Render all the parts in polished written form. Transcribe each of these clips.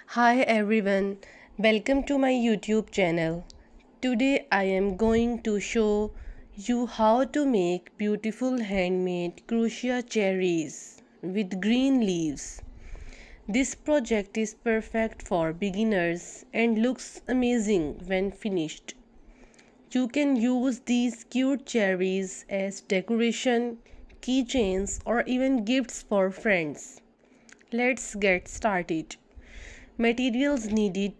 Hi everyone, welcome to my YouTube channel. Today I am going to show you how to make beautiful handmade crochet cherries with green leaves. This project is perfect for beginners and looks amazing when finished. You can use these cute cherries as decoration, keychains, or even gifts for friends. Let's get started. Materials needed: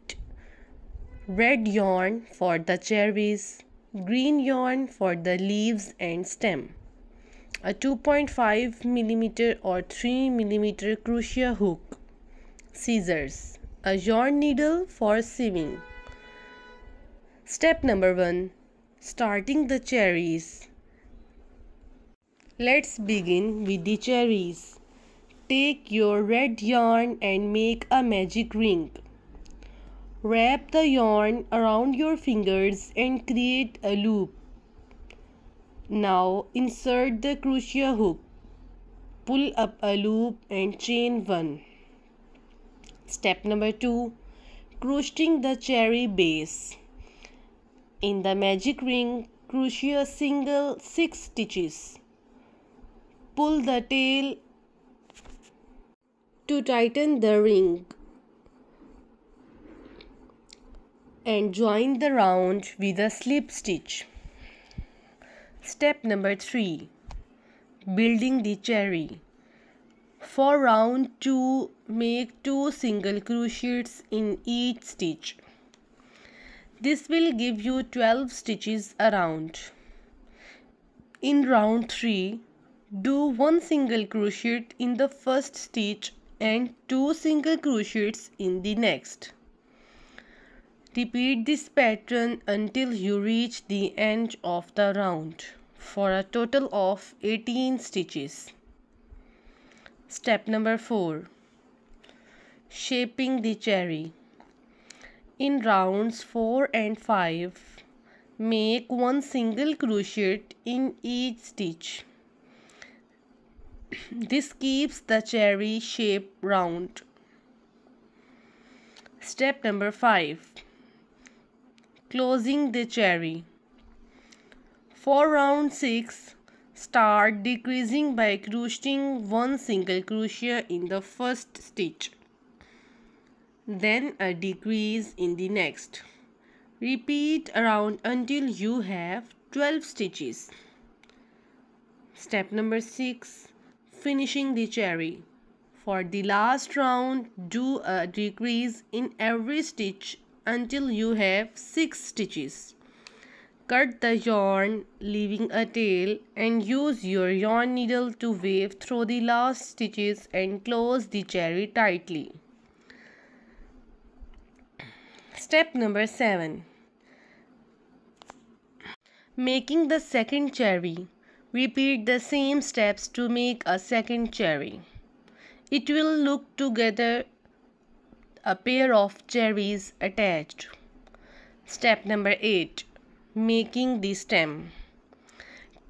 red yarn for the cherries, green yarn for the leaves and stem, a 2.5 mm or 3 mm crochet hook, scissors, a yarn needle for sewing. Step number 1. Starting the cherries. Let's begin with the cherries. Take your red yarn and make a magic ring. Wrap the yarn around your fingers and create a loop. Now insert the crochet hook. Pull up a loop and chain 1. Step number 2. Crocheting the cherry base. In the magic ring, crochet a single 6 stitches. Pull the tail to tighten the ring and join the round with a slip stitch. Step number 3. Building the cherry. For round 2, make 2 single crochets in each stitch. This will give you 12 stitches around. In round 3, do 1 single crochet in the first stitch and 2 single crochets in the next. Repeat this pattern until you reach the end of the round for a total of 18 stitches. Step number 4. Shaping the cherry. In rounds 4 and 5, make 1 single crochet in each stitch. This keeps the cherry shape round. Step number 5. Closing the cherry. For round 6, start decreasing by crocheting 1 single crochet in the first stitch, then a decrease in the next. Repeat around until you have 12 stitches. Step number 6. Finishing the cherry. For the last round, do a decrease in every stitch until you have 6 stitches. Cut the yarn, leaving a tail, and use your yarn needle to weave through the last stitches and close the cherry tightly. Step number 7. Making the second cherry. Repeat the same steps to make a second cherry. It will look together a pair of cherries attached. Step number 8. Making the stem.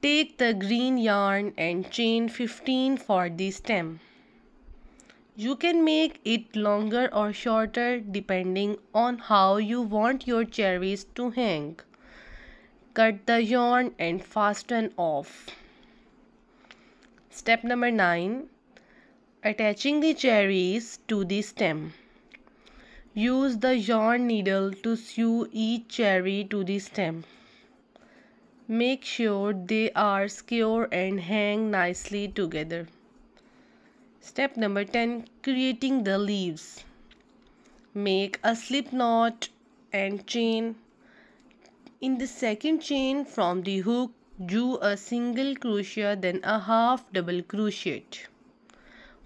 Take the green yarn and chain 15 for the stem. You can make it longer or shorter depending on how you want your cherries to hang. Cut the yarn and fasten off. Step number 9. Attaching the cherries to the stem. Use the yarn needle to sew each cherry to the stem. Make sure they are square and hang nicely together. Step number 10. Creating the leaves. Make a slip knot and chain. In the second chain from the hook, do a single crochet, then a half double crochet,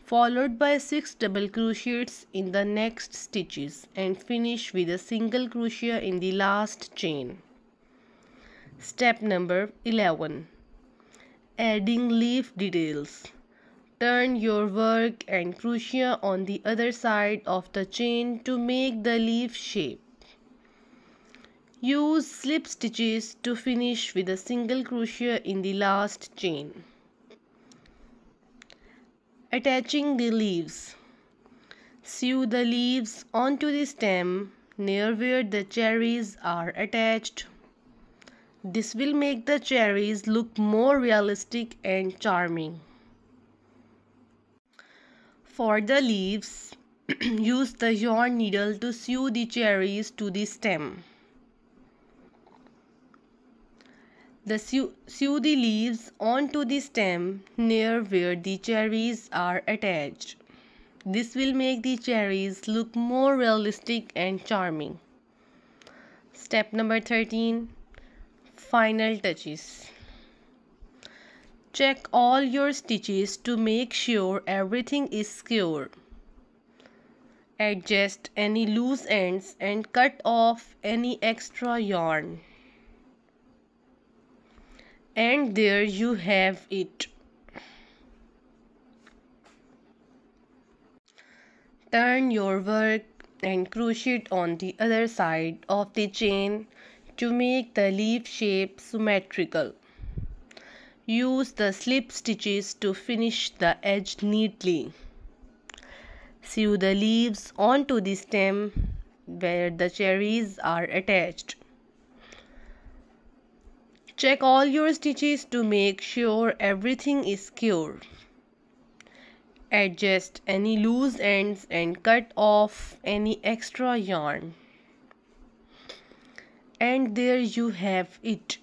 followed by 6 double crochets in the next stitches, and finish with a single crochet in the last chain. Step number 11. Adding leaf details. Turn your work and crochet on the other side of the chain to make the leaf shape. Use slip stitches to finish with a single crochet in the last chain. Attaching the leaves. Sew the leaves onto the stem near where the cherries are attached. This will make the cherries look more realistic and charming. For the leaves, use the yarn needle to sew the cherries to the stem. Sew the leaves onto the stem near where the cherries are attached. This will make the cherries look more realistic and charming. Step number 13. Final touches. Check all your stitches to make sure everything is secure. Adjust any loose ends and cut off any extra yarn. And there you have it. Turn your work and crochet on the other side of the chain to make the leaf shape symmetrical. Use the slip stitches to finish the edge neatly. Sew the leaves onto the stem where the cherries are attached. Check all your stitches to make sure everything is secure. Adjust any loose ends and cut off any extra yarn. And there you have it.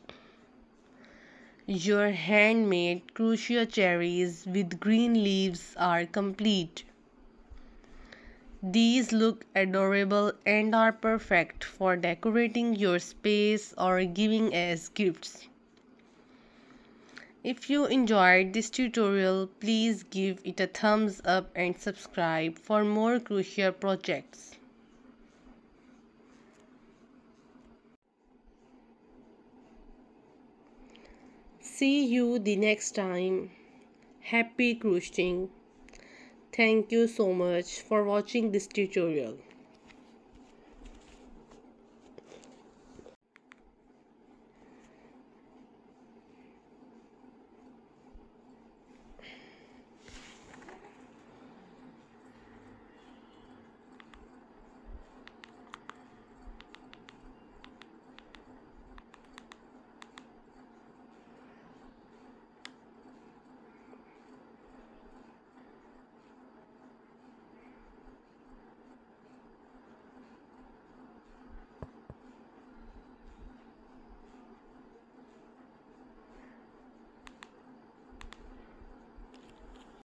Your handmade crochet cherries with green leaves are complete. These look adorable and are perfect for decorating your space or giving as gifts. If you enjoyed this tutorial, please give it a thumbs up and subscribe for more crochet projects. See you the next time. Happy crocheting. Thank you so much for watching this tutorial.